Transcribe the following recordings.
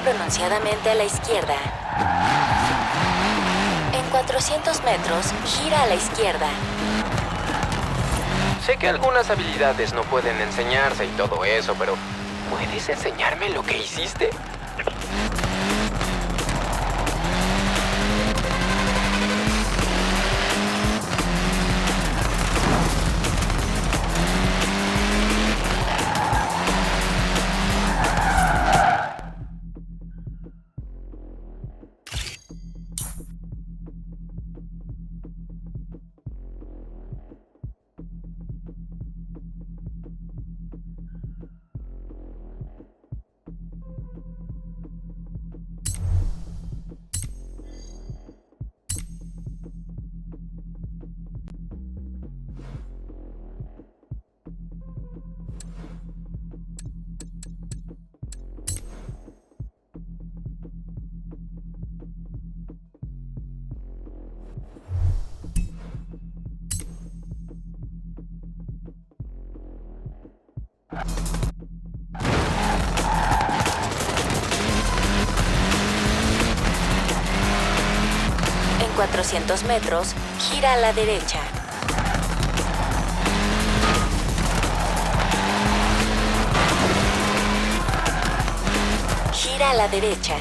pronunciadamente a la izquierda. En 400 metros, gira a la izquierda. Sé que algunas habilidades no pueden enseñarse y todo eso, pero ¿puedes enseñarme lo que hiciste? En 400 metros, gira a la derecha. Gira a la derecha.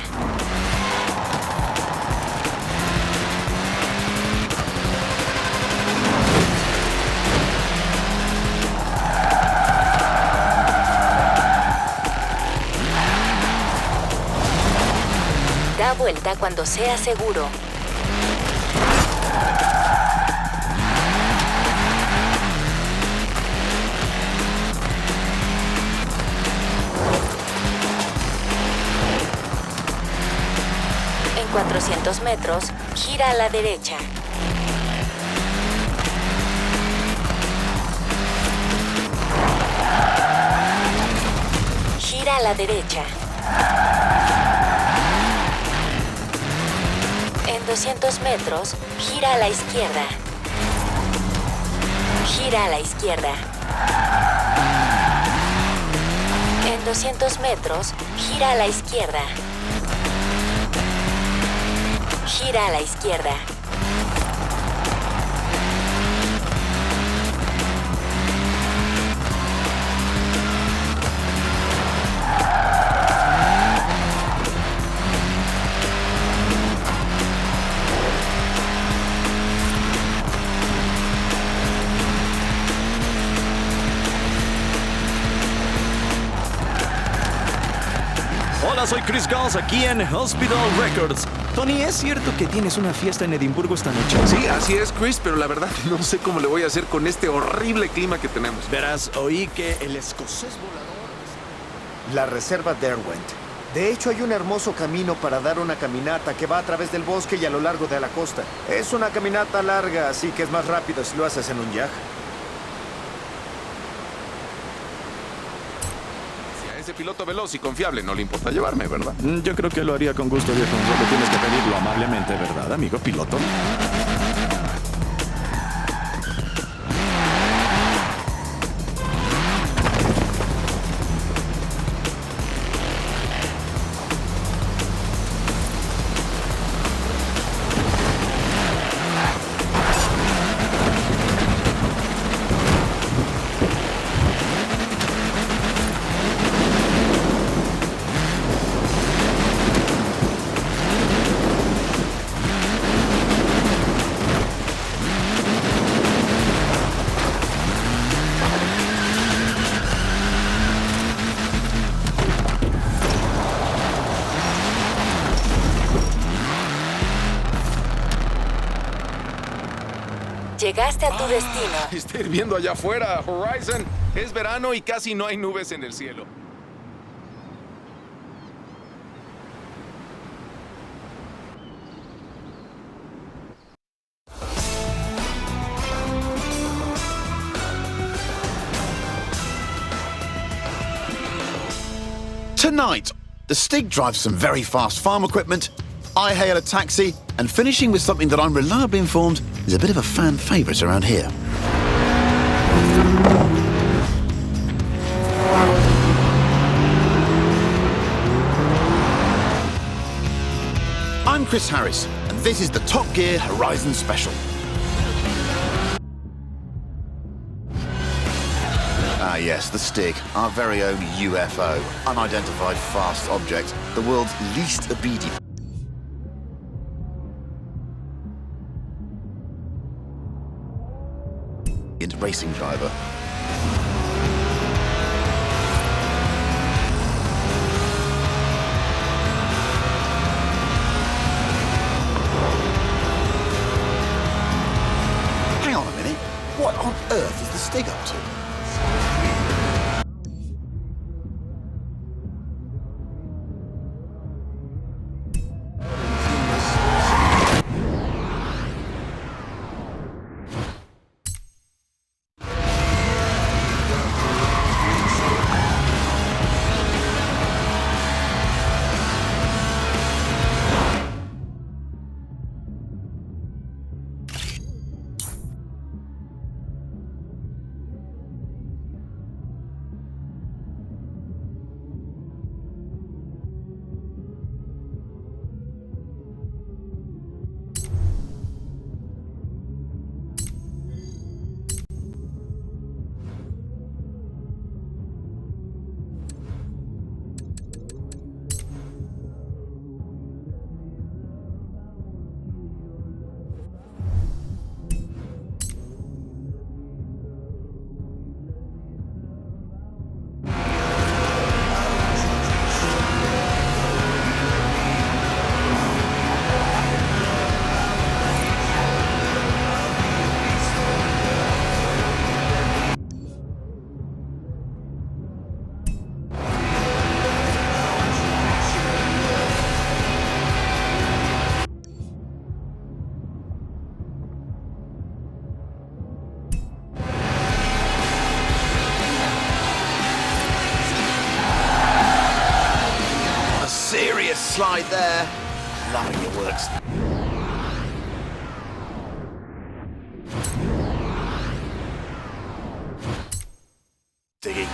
Da vuelta cuando sea seguro. En 400 metros, gira a la derecha. Gira a la derecha. En 200 metros, gira a la izquierda. Gira a la izquierda. En 200 metros, gira a la izquierda. Gira a la izquierda. Hola, soy Chris Goss aquí en Hospital Records. Tony, ¿es cierto que tienes una fiesta en Edimburgo esta noche? Sí, así es, Chris, pero la verdad no sé cómo le voy a hacer con este horrible clima que tenemos. Verás, oí que el escocés volador... La reserva Derwent. De hecho, hay un hermoso camino para dar una caminata que va a través del bosque y a lo largo de la costa. Es una caminata larga, así que es más rápido si lo haces en un yacht. Ese piloto veloz y confiable no le importa llevarme, ¿verdad? Yo creo que lo haría con gusto, viejo. Solo tienes que pedirlo amablemente, ¿verdad, amigo piloto? Llegaste a tu destino. Está hirviendo allá afuera, Horizon. Es verano y casi no hay nubes en el cielo. Tonight, the Stig drives some very fast farm equipment, I hail a taxi, and finishing with something that I'm reliably informed is a bit of a fan favourite around here. Chris Harris, and this is the Top Gear Horizon Special. Ah yes, the Stig, our very own UFO, unidentified fast object, the world's least obedient racing driver. Hang on a minute, what on earth is the Stig up to? Slide there. Loving your works. Digging.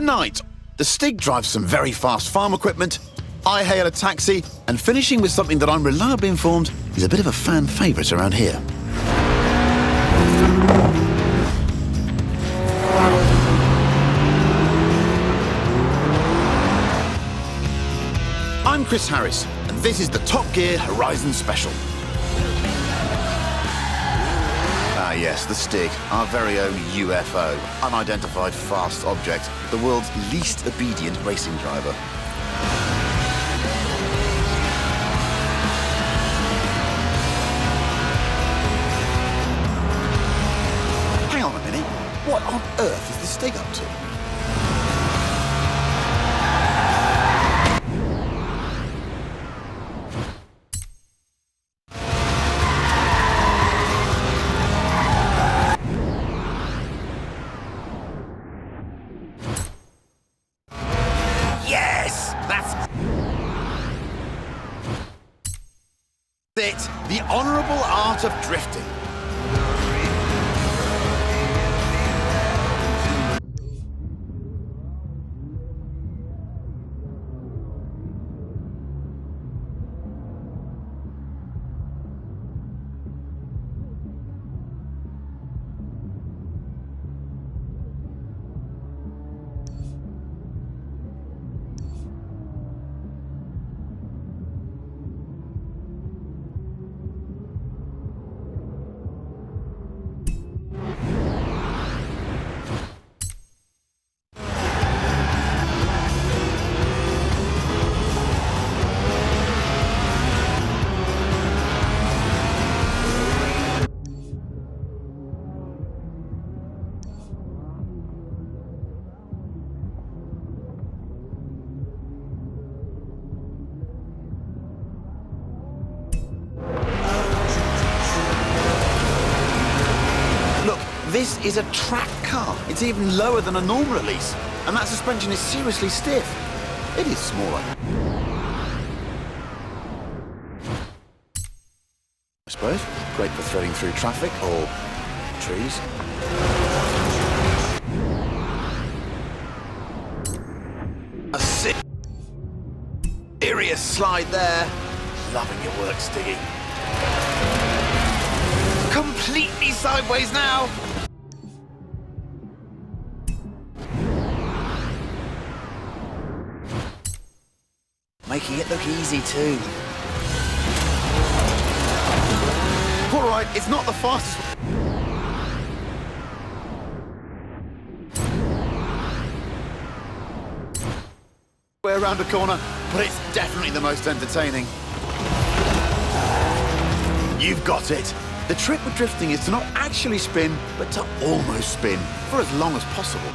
Tonight, the Stig drives some very fast farm equipment, I hail a taxi, and finishing with something that I'm reliably informed is a bit of a fan favourite around here. I'm Chris Harris, and this is the Top Gear Horizon Special. Ah yes, the Stig, our very own UFO, unidentified fast object, the world's least obedient racing driver. Hang on a minute, what on earth is the Stig up to? The honourable art of drifting. This is a track car. It's even lower than a normal release, and that suspension is seriously stiff. It is smaller. I suppose. Great for threading through traffic or trees. A serious slide there. Loving your work, Stiggy. Completely sideways now. Making it look easy too. All right, it's not the fastest. Way around a corner, but it's definitely the most entertaining. You've got it. The trick with drifting is to not actually spin, but to almost spin for as long as possible.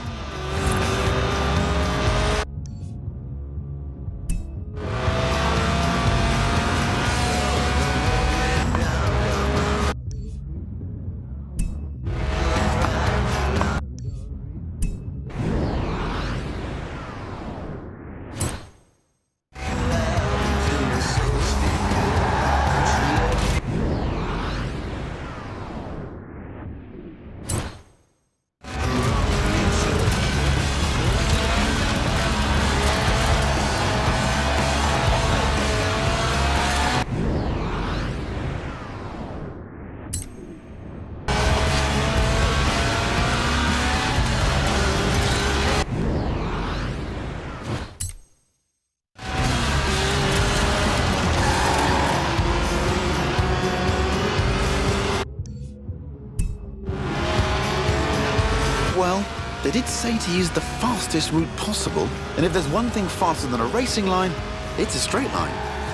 Well, they did say to use the fastest route possible, and if there's one thing faster than a racing line, it's a straight line.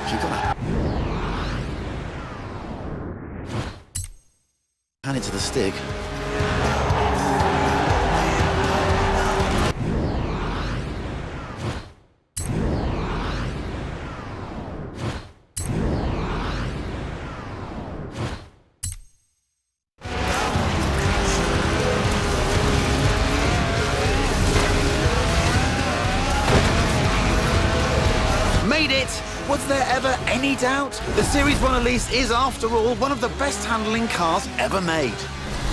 You've got to hand it to the Stig. Made it! Was there ever any doubt? The Series 1 Elise is, after all, one of the best handling cars ever made.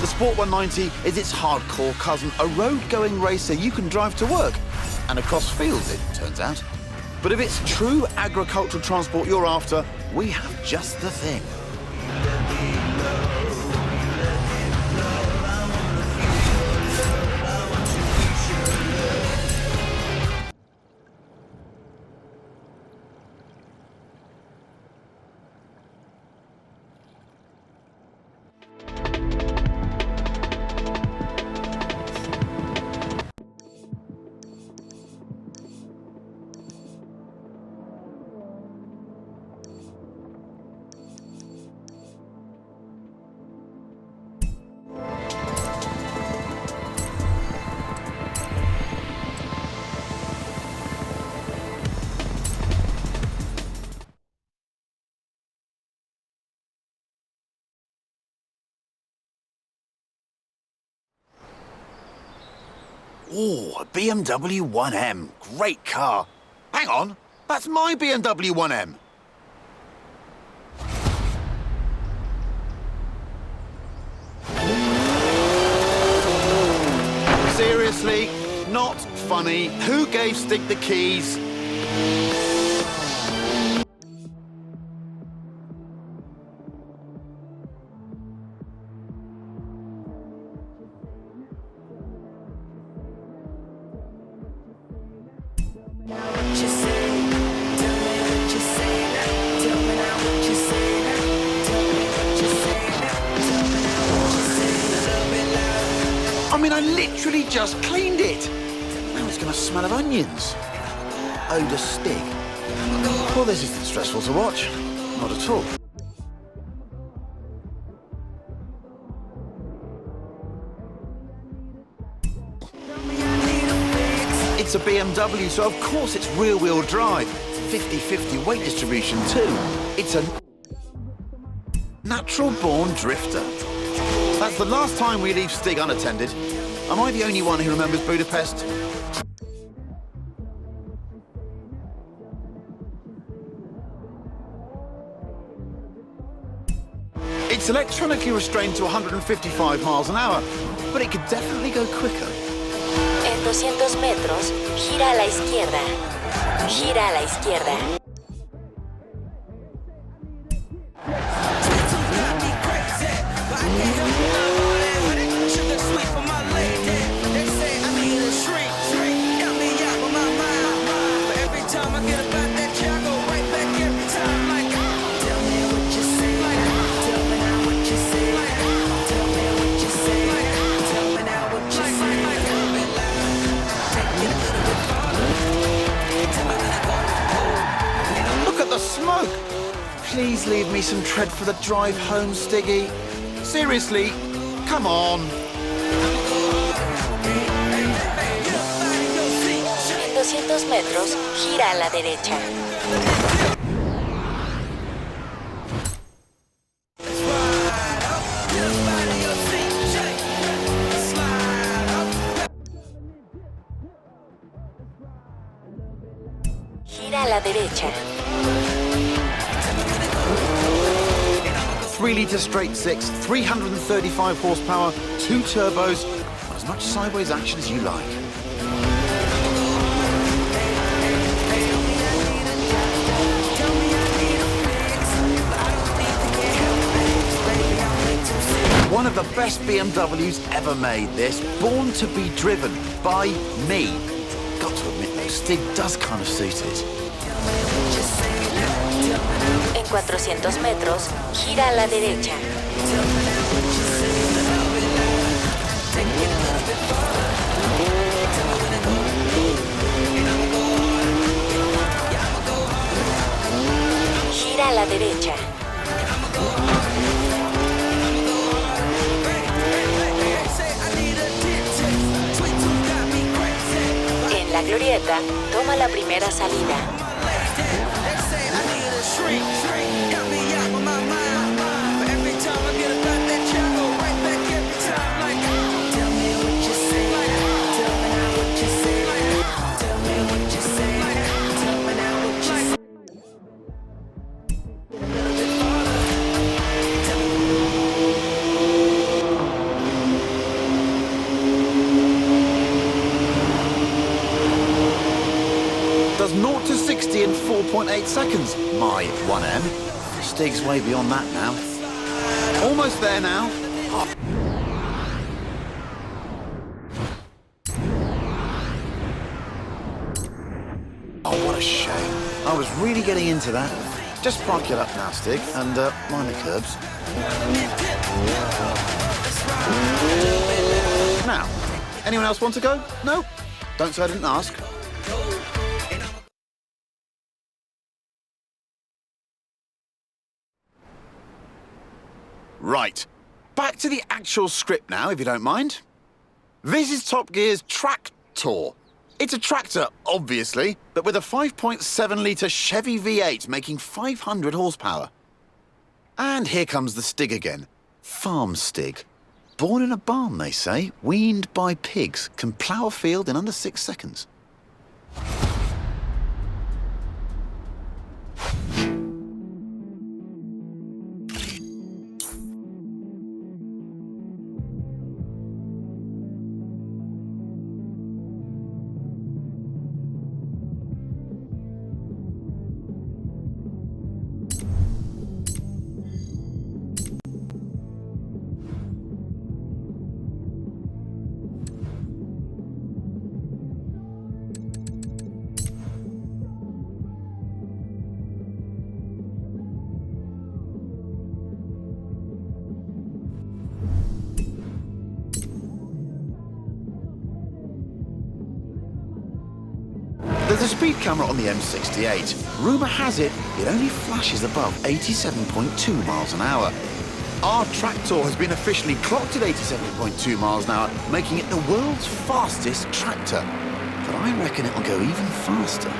The Sport 190 is its hardcore cousin, a road-going racer you can drive to work, and across fields, it turns out. But if it's true agricultural transport you're after, we have just the thing. Oh, a BMW 1M. Great car. Hang on, that's my BMW 1M. Seriously? Not funny. Who gave Stig the keys? I mean, I literally just cleaned it. Now it's going to smell of onions. Odour Stig. Well, this isn't stressful to watch. Not at all. It's a BMW, so of course it's rear-wheel drive. 50-50 weight distribution too. It's a natural-born drifter. That's the last time we leave Stig unattended. Am I the only one who remembers Budapest? It's electronically restrained to 155 miles an hour, but it could definitely go quicker. En 200 metros, gira a la izquierda. Gira a la izquierda. Smoke! Please leave me some tread for the drive home, Stiggy. Seriously, come on. En 200 metros, gira a la derecha. Gira a la derecha. 3-litre straight six, 335 horsepower, 2 turbos, as much sideways action as you like. One of the best BMWs ever made, this. Born to be driven by me. Got to admit though, Stig does kind of suit it. En 400 metros, gira a la derecha. Gira a la derecha. En la glorieta, toma la primera salida. does 0 to 60 in 4.8 seconds. My 1M. Stig's way beyond that now. Almost there now. Oh, what a shame. I was really getting into that. Just park it up now, Stig, and mind the curbs. Now, anyone else want to go? No? Don't say I didn't ask. Right, back to the actual script now, if you don't mind. This is Top Gear's Tractor. It's a tractor, obviously, but with a 5.7-litre Chevy V8 making 500 horsepower. And here comes the Stig again. Farm Stig. Born in a barn, they say, weaned by pigs, can plough a field in under 6 seconds. There's a speed camera on the M68. Rumour has it, it only flashes above 87.2 miles an hour. Our tractor has been officially clocked at 87.2 miles an hour, making it the world's fastest tractor. But I reckon it'll go even faster.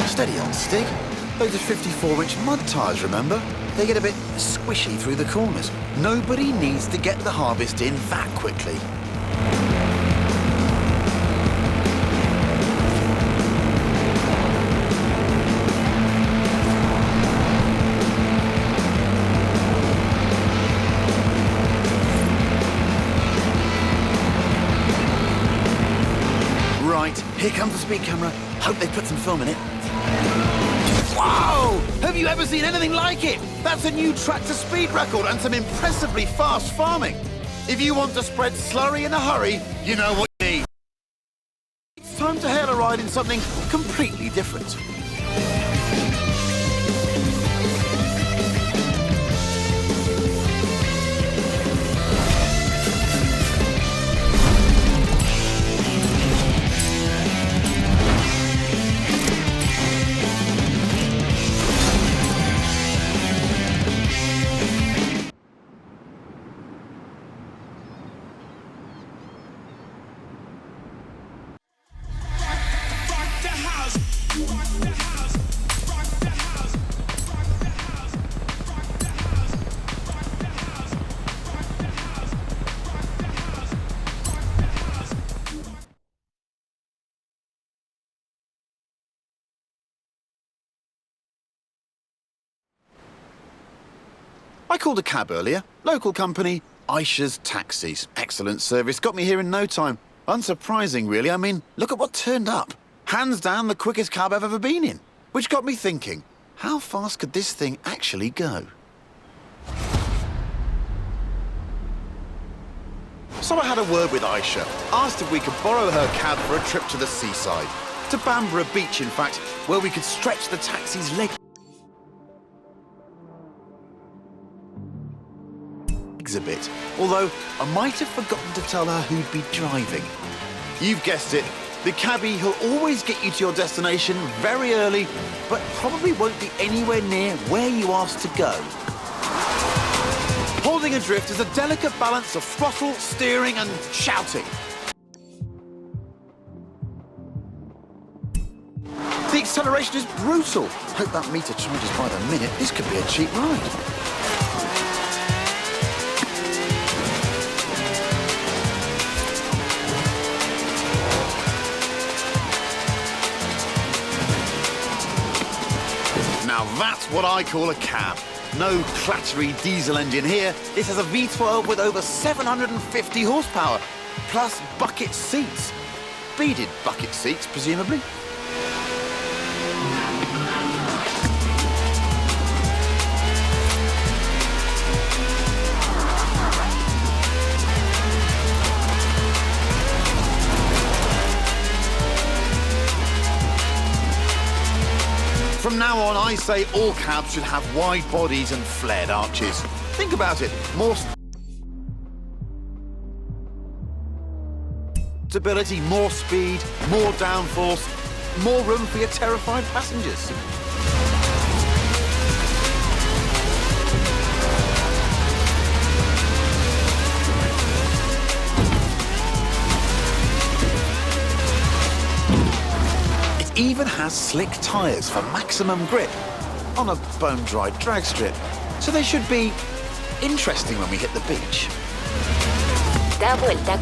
Steady on, Stig. Those are 54-inch mud tyres, remember? They get a bit squishy through the corners. Nobody needs to get the harvest in that quickly. Right, here comes the speed camera. Hope they put some film in it. Wow! Have you ever seen anything like it? That's a new tractor speed record and some impressively fast farming. If you want to spread slurry in a hurry, you know what you need. It's time to hail a ride in something completely different. I called a cab earlier. Local company, Aisha's Taxis. Excellent service. Got me here in no time. Unsurprising, really. I mean, look at what turned up. Hands down the quickest cab I've ever been in. Which got me thinking, how fast could this thing actually go? So I had a word with Aisha. Asked if we could borrow her cab for a trip to the seaside. To Bamborough Beach, in fact, where we could stretch the taxi's legs a bit, although I might have forgotten to tell her who'd be driving. You've guessed it, the cabbie who'll always get you to your destination very early, but probably won't be anywhere near where you asked to go. Holding adrift is a delicate balance of throttle, steering, and shouting. The acceleration is brutal. Hope that meter charges by the minute. This could be a cheap ride. Now that's what I call a cab. No clattery diesel engine here. This has a V12 with over 750 horsepower, plus bucket seats. Beaded bucket seats, presumably. From now on, I say all cabs should have wide bodies and flared arches. Think about it. More stability, more speed, more downforce, more room for your terrified passengers. Even has slick tyres for maximum grip on a bone-dried drag strip. So they should be interesting when we hit the beach. Da vuelta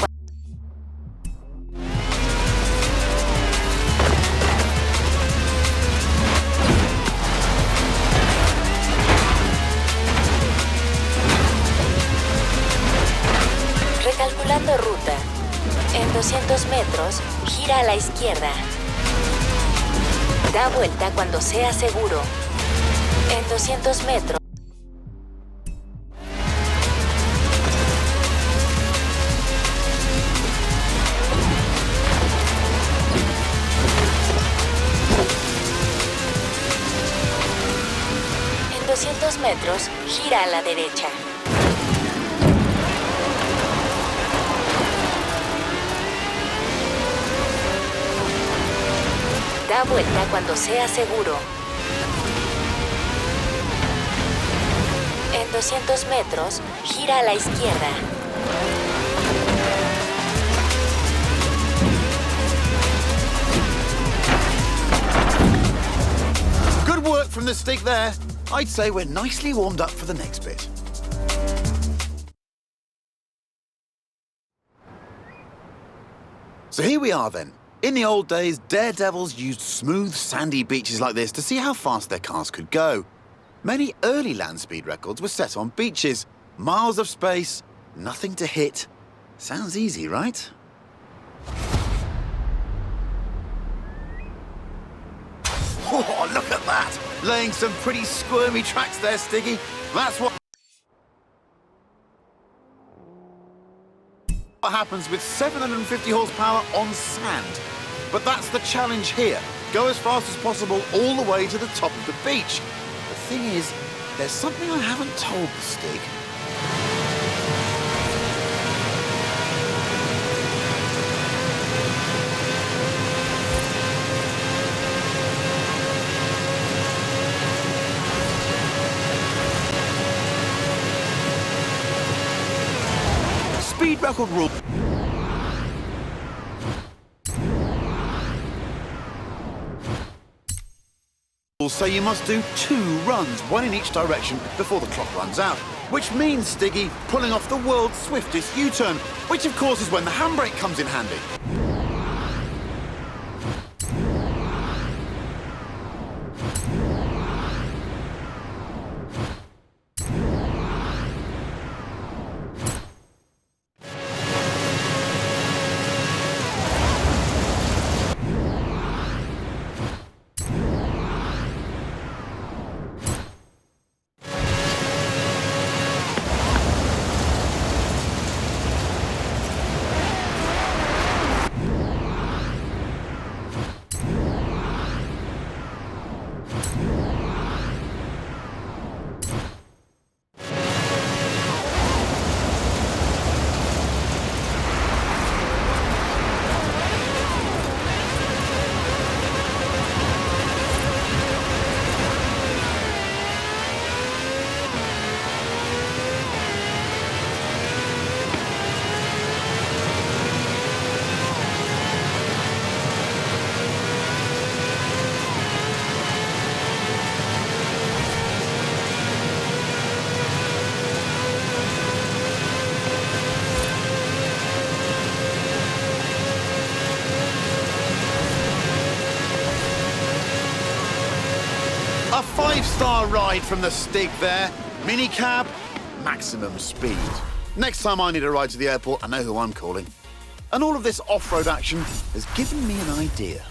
Recalculando ruta. En 200 metros, gira a la izquierda. Da vuelta cuando sea seguro. En 200 metros. En 200 metros, gira a la derecha. Da vuelta cuando sea seguro. En 200 metros, gira a la izquierda. Good work from the stick there. I'd say we're nicely warmed up for the next bit. So here we are then. In the old days, daredevils used smooth, sandy beaches like this to see how fast their cars could go. Many early land speed records were set on beaches. Miles of space, nothing to hit. Sounds easy, right? Oh, look at that! Laying some pretty squirmy tracks there, Stiggy. That's what happens with 750 horsepower on sand. But that's the challenge here. Go as fast as possible all the way to the top of the beach. The thing is, there's something I haven't told the Stig. Speed record rule. So you must do 2 runs, one in each direction, before the clock runs out. Which means, Stiggy, pulling off the world's swiftest U-turn, which of course is when the handbrake comes in handy. 5-star ride from the Stig there. Minicab, maximum speed. Next time I need a ride to the airport, I know who I'm calling. And all of this off-road action has given me an idea.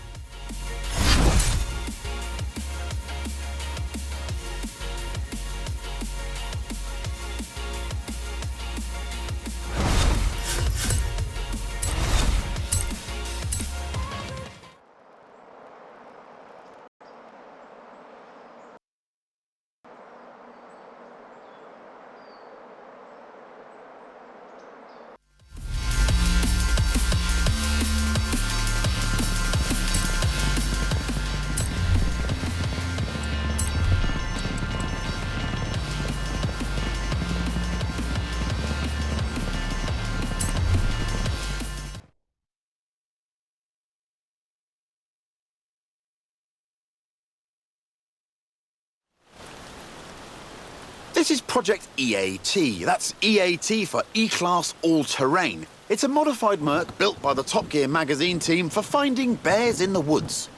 This is Project EAT. That's EAT for E-Class All-Terrain. It's a modified Merc built by the Top Gear magazine team for finding bears in the woods.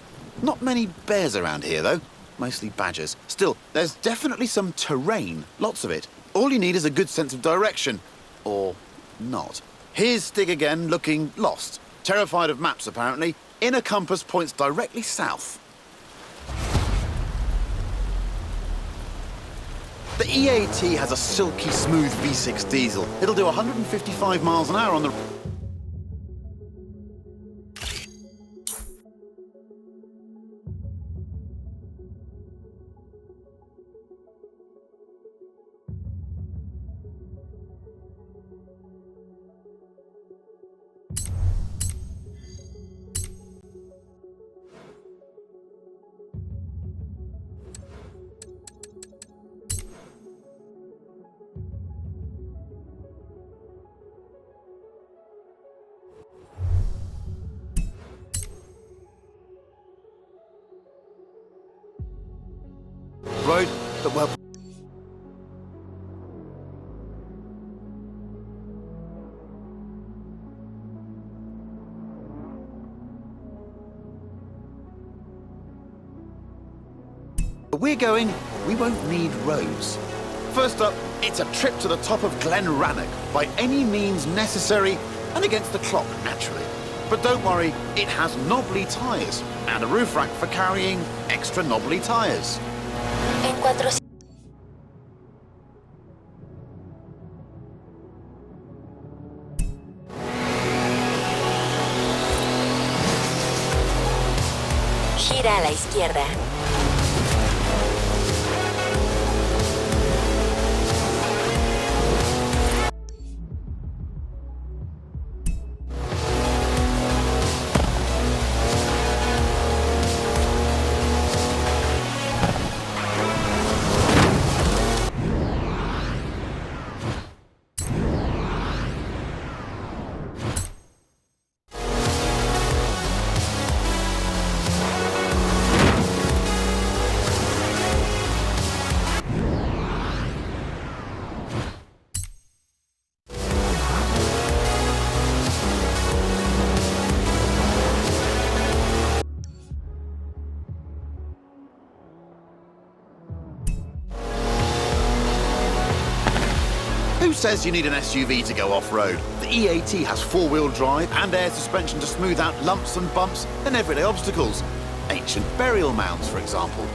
Not many bears around here, though. Mostly badgers. Still, there's definitely some terrain. Lots of it. All you need is a good sense of direction. Or not. Here's Stig again, looking lost. Terrified of maps, apparently. Inner compass points directly south. The EAT has a silky smooth V6 diesel. It'll do 155 miles an hour on the... road, but well... We're going, we won't need roads. First up, it's a trip to the top of Glen Rannoch, by any means necessary, and against the clock, naturally. But don't worry, it has knobbly tyres, and a roof rack for carrying extra knobbly tyres. En 400. Gira a la izquierda. Who says you need an SUV to go off-road? The EAT has four-wheel drive and air suspension to smooth out lumps and bumps and everyday obstacles. Ancient burial mounds, for example.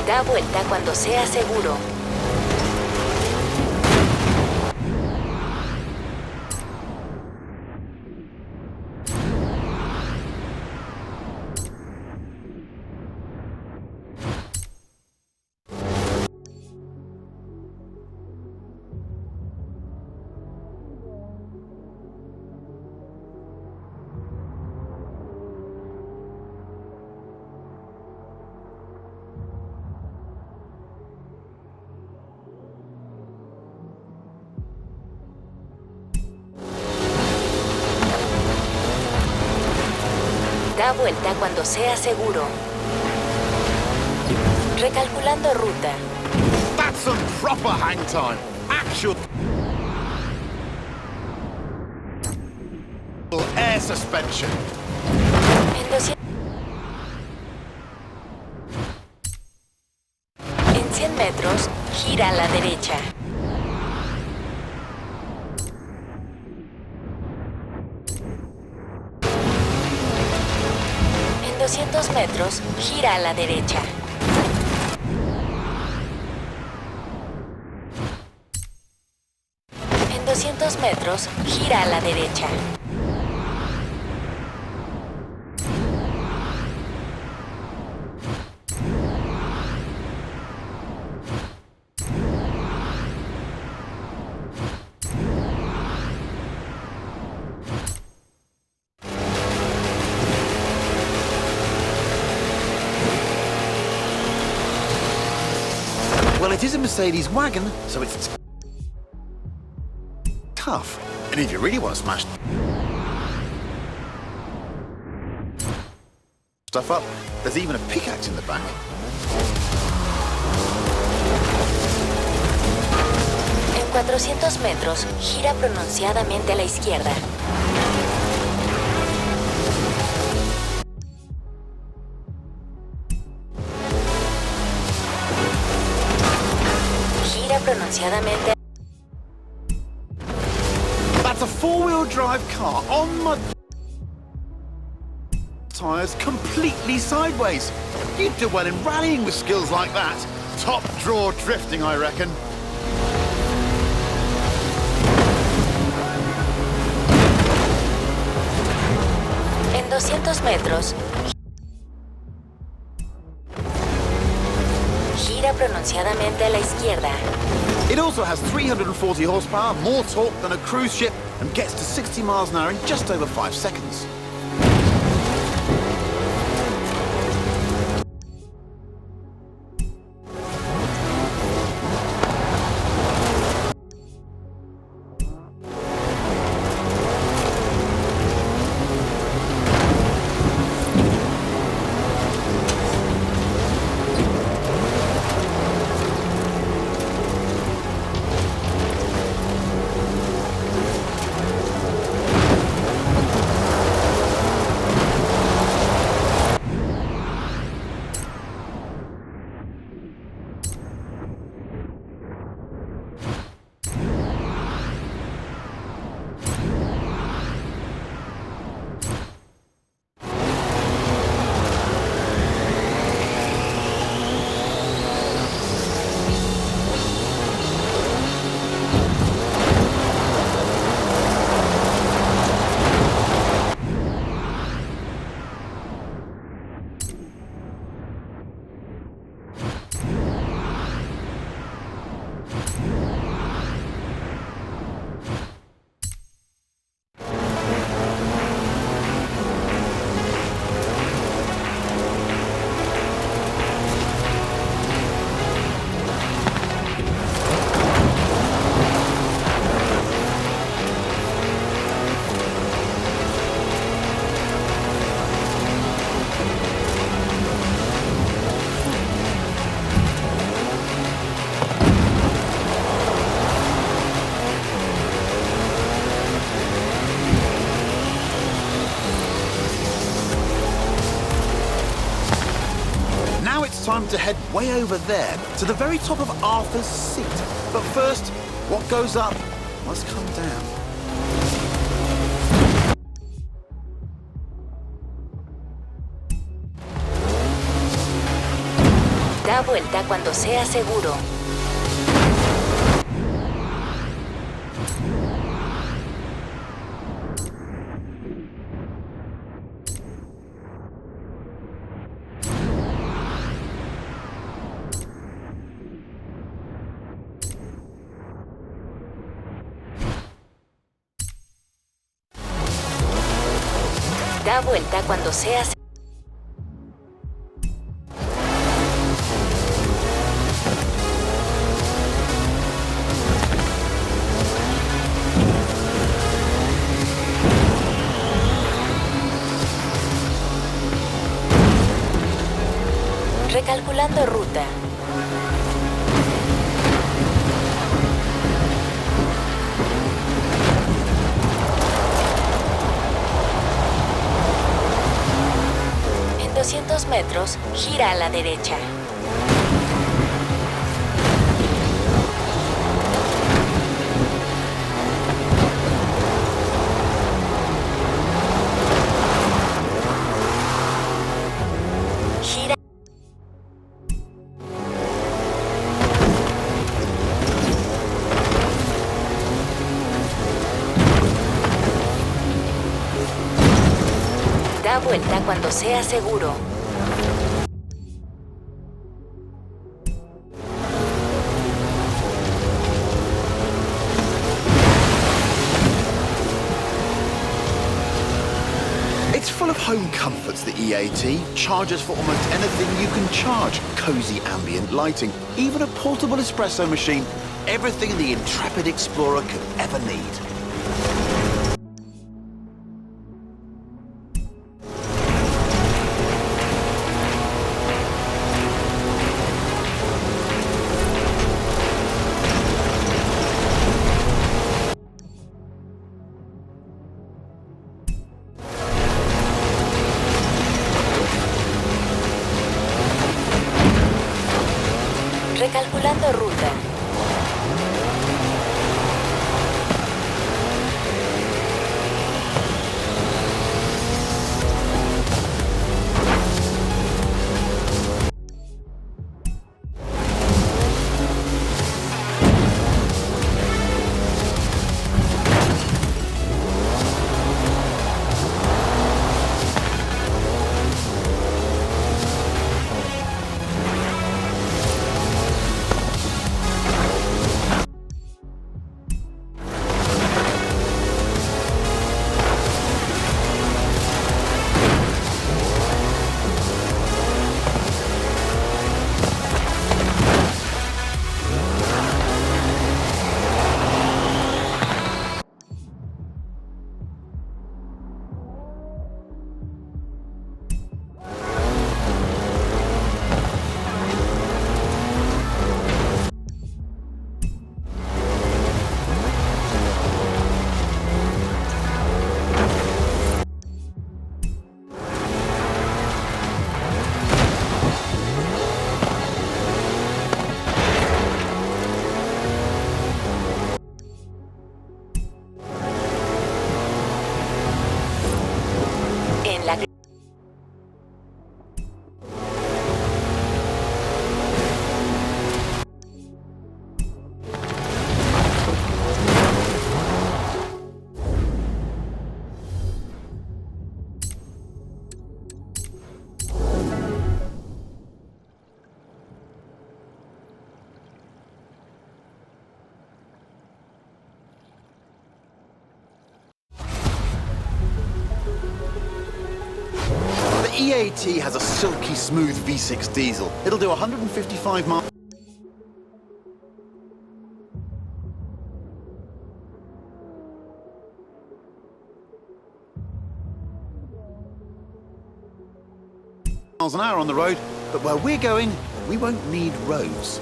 Da vuelta cuando sea seguro. Da vuelta cuando sea seguro. Recalculando ruta. That's some proper hang time. Actual air suspension. En 200... En 100 metros, gira a la derecha. En 200 metros, gira a la derecha. En 200 metros, gira a la derecha. Well, it is a Mercedes wagon, so it's tough. And if you really want to smash stuff up, there's even a pickaxe in the back. En 400 metros, gira pronunciadamente a la izquierda. Gira pronunciadamente. That's a four-wheel drive car on my tires completely sideways. You'd do well in rallying with skills like that. Top draw drifting, I reckon. En 200 metros, gira pronunciadamente a la izquierda. It also has 340 horsepower, more torque than a cruise ship, and gets to 60 miles an hour in just over 5 seconds. Time to head way over there, to the very top of Arthur's Seat. But first, what goes up must come down. Da vuelta cuando sea seguro. Da vuelta cuando sea seguro. Recalculando ruta. En 200 metros, gira a la derecha. Gira. Da vuelta cuando sea seguro. It's full of home comforts, the EAT. Charges for almost anything you can charge. Cozy ambient lighting, even a portable espresso machine. Everything the intrepid explorer could ever need. Recalculando ruta. En la The EAT has a silky smooth V6 diesel. It'll do 155 miles an hour on the road, but where we're going, we won't need roads.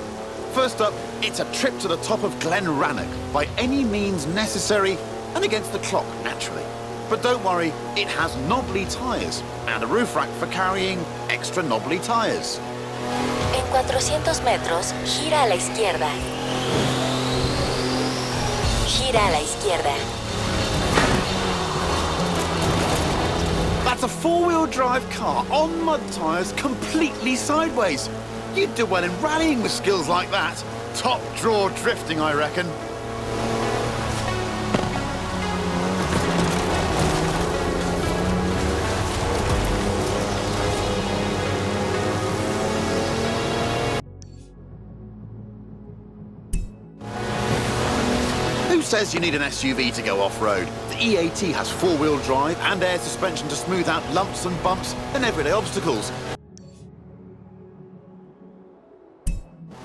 First up, it's a trip to the top of Glen Rannoch, by any means necessary, and against the clock, naturally. But don't worry, it has knobbly tyres, and a roof rack for carrying extra knobbly tyres. En 400 metros, gira a la izquierda. Gira a la izquierda. That's a four-wheel drive car on mud tyres completely sideways. You'd do well in rallying with skills like that. Top draw drifting, I reckon. Who says you need an SUV to go off-road? The EAT has four-wheel drive and air suspension to smooth out lumps and bumps and everyday obstacles.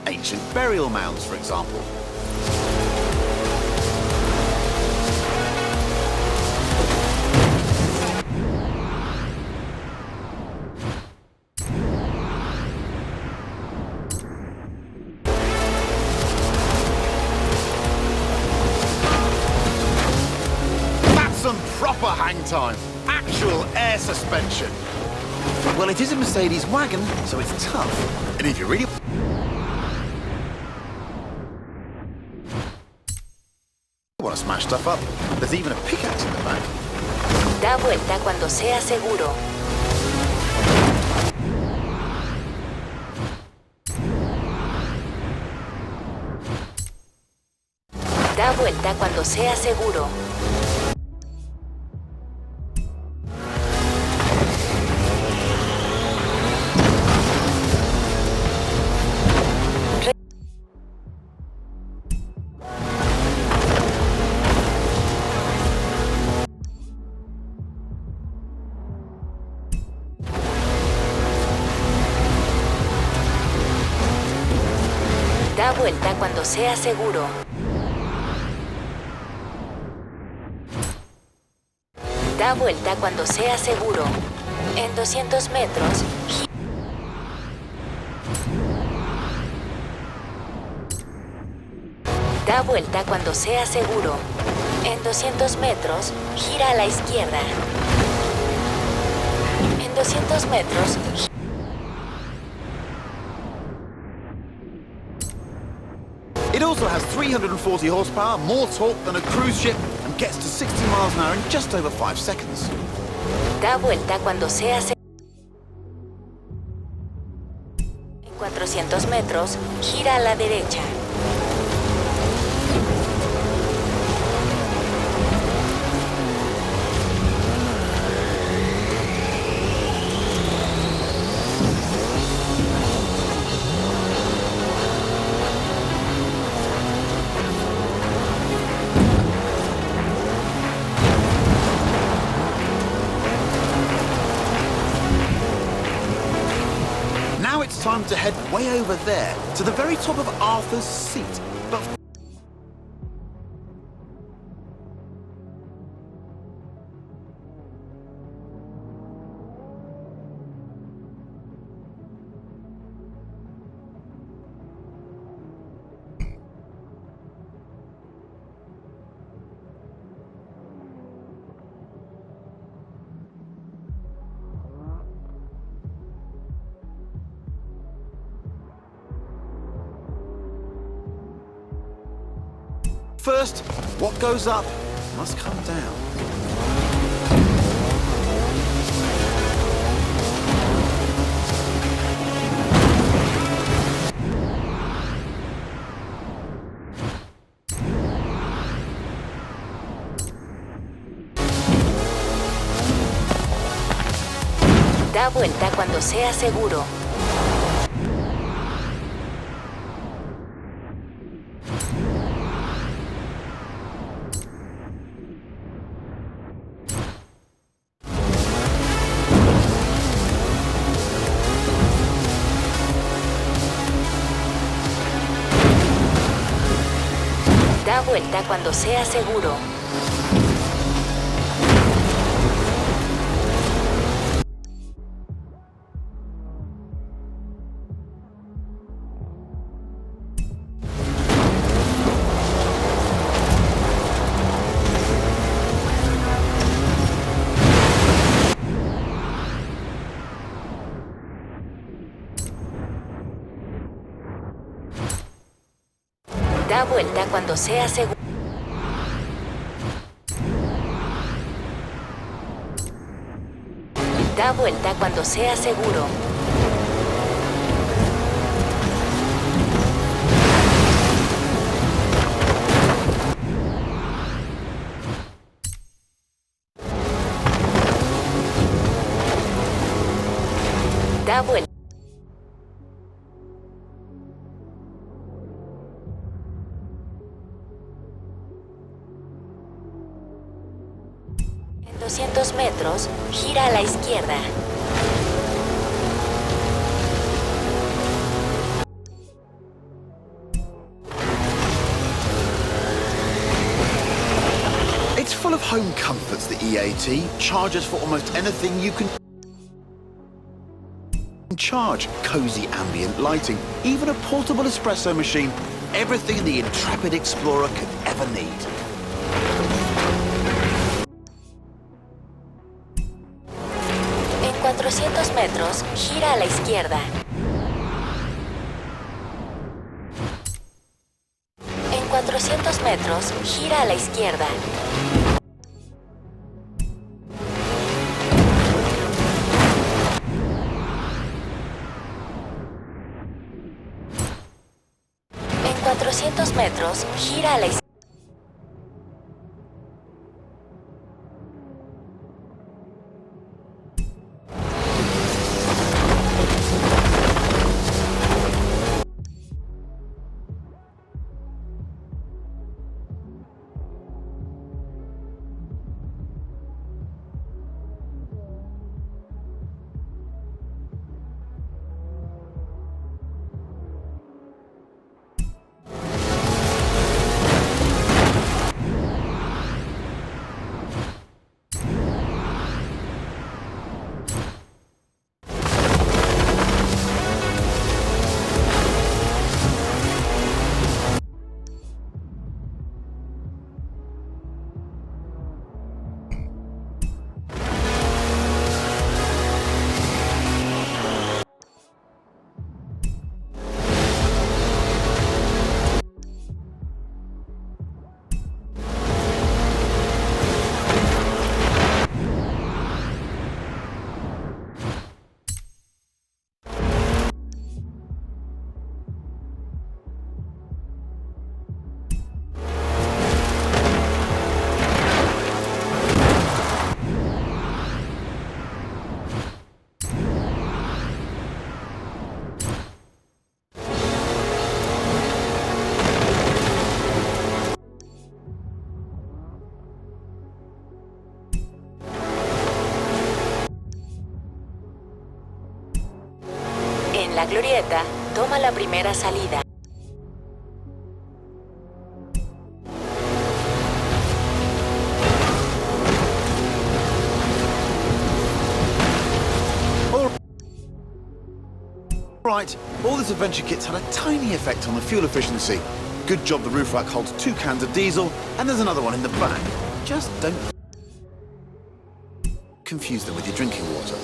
Ancient burial mounds, for example. hang time. Actual air suspension. Well, it is a Mercedes wagon, so it's tough. And if you really want to smash stuff up, there's even a pickaxe in the back. Da vuelta cuando sea seguro. Da vuelta cuando sea seguro. Da vuelta cuando sea seguro. Da vuelta cuando sea seguro. En 200 metros, da vuelta cuando sea seguro. En 200 metros, gira a la izquierda. En 200 metros, It also has 340 horsepower, more torque than a cruise ship, and gets to 60 miles an hour in just over 5 seconds. da vuelta cuando sea seguro. En 400 metros, gira a la derecha. Now it's time to head way over there, to the very top of Arthur's Seat. But first, what goes up must come down. Da vuelta cuando sea seguro. Da vuelta cuando sea seguro. Da vuelta cuando sea seguro. Da vuelta cuando sea seguro. Da vuelta. En 200 metros, gira a la izquierda. It's full of home comforts, the EAT. Charges for almost anything you can charge. Cozy ambient lighting, even a portable espresso machine. Everything the intrepid explorer could ever need. 400 metros, gira a la izquierda. En 400 metros, gira a la izquierda. En 400 metros, gira a la izquierda. En la glorieta, toma la primera salida. Right, all this adventure kit's had a tiny effect on the fuel efficiency. Good job the roof rack holds 2 cans of diesel, and there's another one in the back. Just don't confuse them with your drinking water.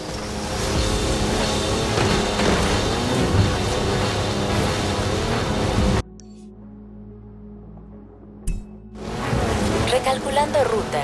Recalculando ruta.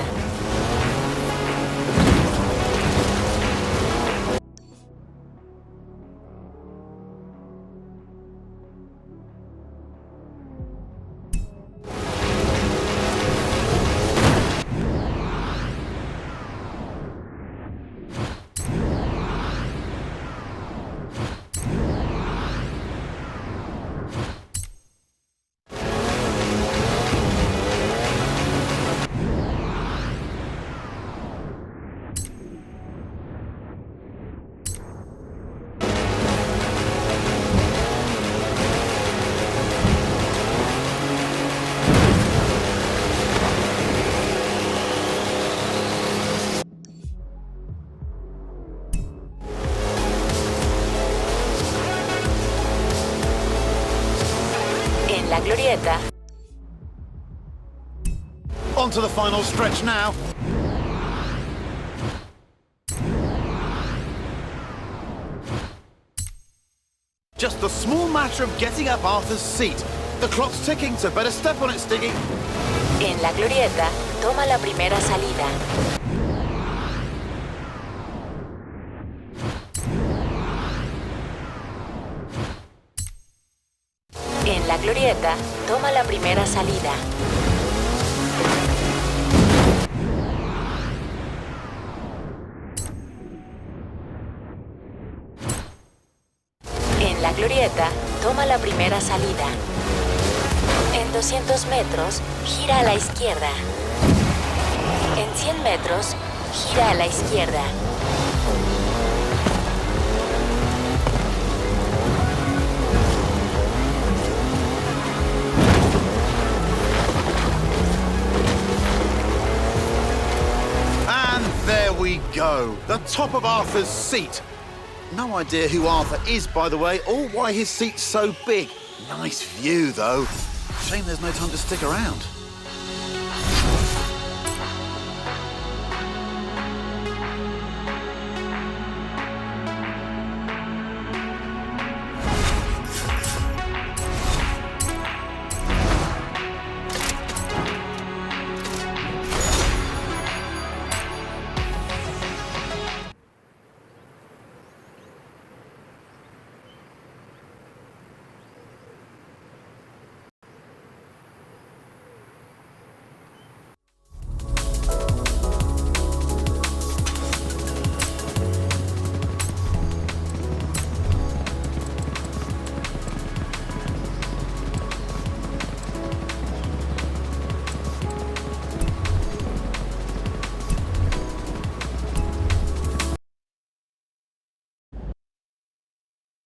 La glorieta. On to the final stretch now. Just a small matter of getting up Arthur's seat. The clock's ticking, so better step on it, Stiggy. En la glorieta, toma la primera salida. En la glorieta, toma la primera salida. En la glorieta, toma la primera salida. En 200 metros, gira a la izquierda. En 100 metros, gira a la izquierda. There we go. The top of Arthur's seat. No idea who Arthur is, by the way, or why his seat's so big. Nice view, though. Shame there's no time to stick around.